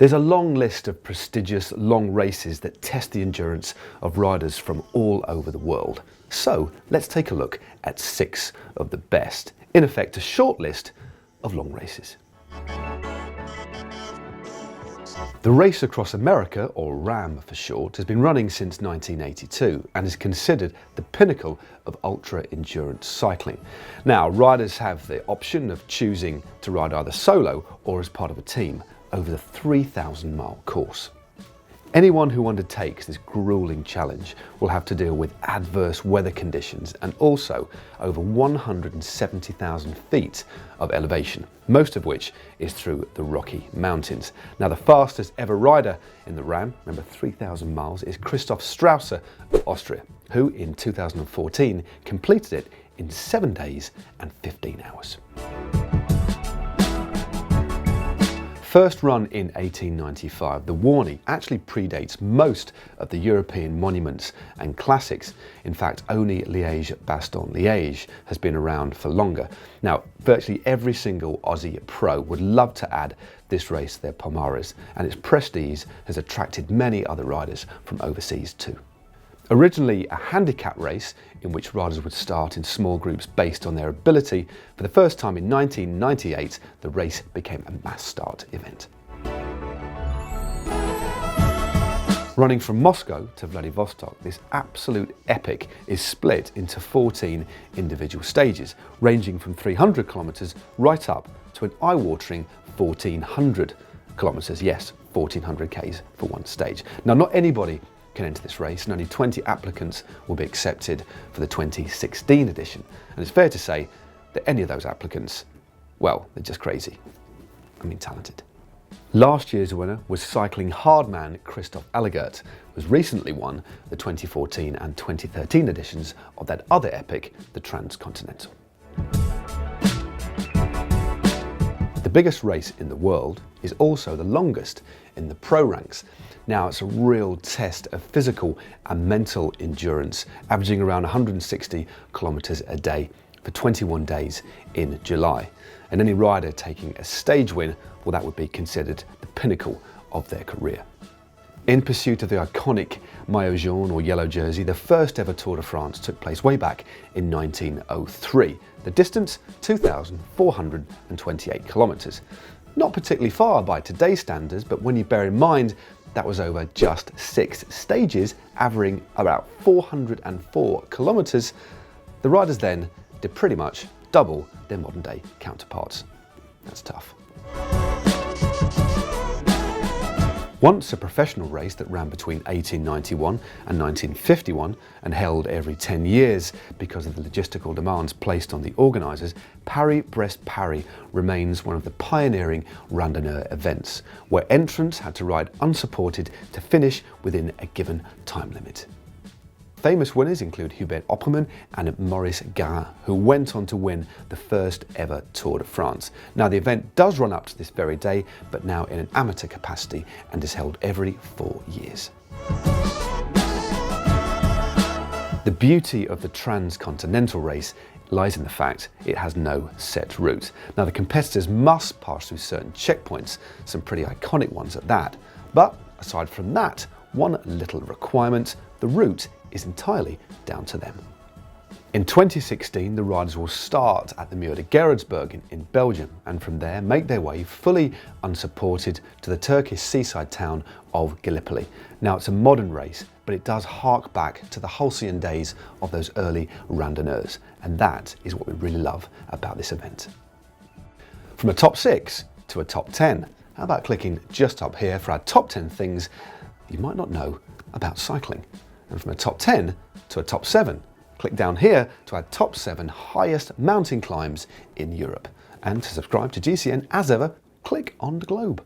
There's a long list of prestigious long races that test the endurance of riders from all over the world. So let's take a look at 6 of the best, in effect a short list of long races. The Race Across America, or RAM for short, has been running since 1982 and is considered the pinnacle of ultra-endurance cycling. Now, riders have the option of choosing to ride either solo or as part of a team over the 3,000-mile course. Anyone who undertakes this grueling challenge will have to deal with adverse weather conditions and also over 170,000 feet of elevation, most of which is through the Rocky Mountains. Now, the fastest ever rider in the RAM, remember 3,000 miles, is Christoph Strasser of Austria, who in 2014 completed it in 7 days and 15 hours. First run in 1895, the Warney actually predates most of the European monuments and classics. In fact, only Liège-Bastogne-Liège has been around for longer. Now, virtually every single Aussie pro would love to add this race to their palmares, and its prestige has attracted many other riders from overseas too. Originally a handicap race in which riders would start in small groups based on their ability, for the first time in 1998 the race became a mass start event. Running from Moscow to Vladivostok, this absolute epic is split into 14 individual stages, ranging from 300 kilometers right up to an eye-watering 1,400 kilometers. Yes, 1,400 k's for one stage. Now, not anybody can enter this race, and only 20 applicants will be accepted for the 2016 edition. And it's fair to say that any of those applicants, well, they're just crazy. I mean, talented. Last year's winner was cycling hardman Christoph Allegert, who has recently won the 2014 and 2013 editions of that other epic, the TRANSCONTINENTAL. The biggest race in the world is also the longest in the pro ranks. Now, it's a real test of physical and mental endurance, averaging around 160 kilometers a day for 21 days in July. And any rider taking a stage win, well, that would be considered the pinnacle of their career. In pursuit of the iconic maillot jaune or yellow jersey, the first ever Tour de France took place way back in 1903. The distance, 2,428 kilometers. Not particularly far by today's standards, but when you bear in mind that was over just 6 stages, averaging about 404 kilometers, the riders then did pretty much double their modern day counterparts. That's tough. Once a professional race that ran between 1891 and 1951 and held every 10 years because of the logistical demands placed on the organisers, Paris-Brest-Paris remains one of the pioneering randonneur events, where entrants had to ride unsupported to finish within a given time limit. Famous winners include Hubert Opperman and Maurice Garin, who went on to win the first ever Tour de France. Now, the event does run up to this very day, but now in an amateur capacity and is held every 4 years. The beauty of the transcontinental race lies in the fact it has no set route. Now, the competitors must pass through certain checkpoints, some pretty iconic ones at that. But aside from that, one little requirement: the route is entirely down to them. In 2016, the riders will start at the Muur de Gerardsberg in Belgium, and from there make their way fully unsupported to the Turkish seaside town of Gallipoli. Now, it's a modern race, but it does hark back to the halcyon days of those early randonneurs, and that is what we really love about this event. From a top 6 to a top 10, how about clicking just up here for our top 10 things you might not know about cycling? And from a top 10 to a top 7, click down here to our top 7 highest mountain climbs in Europe. And to subscribe to GCN, as ever, click on the globe.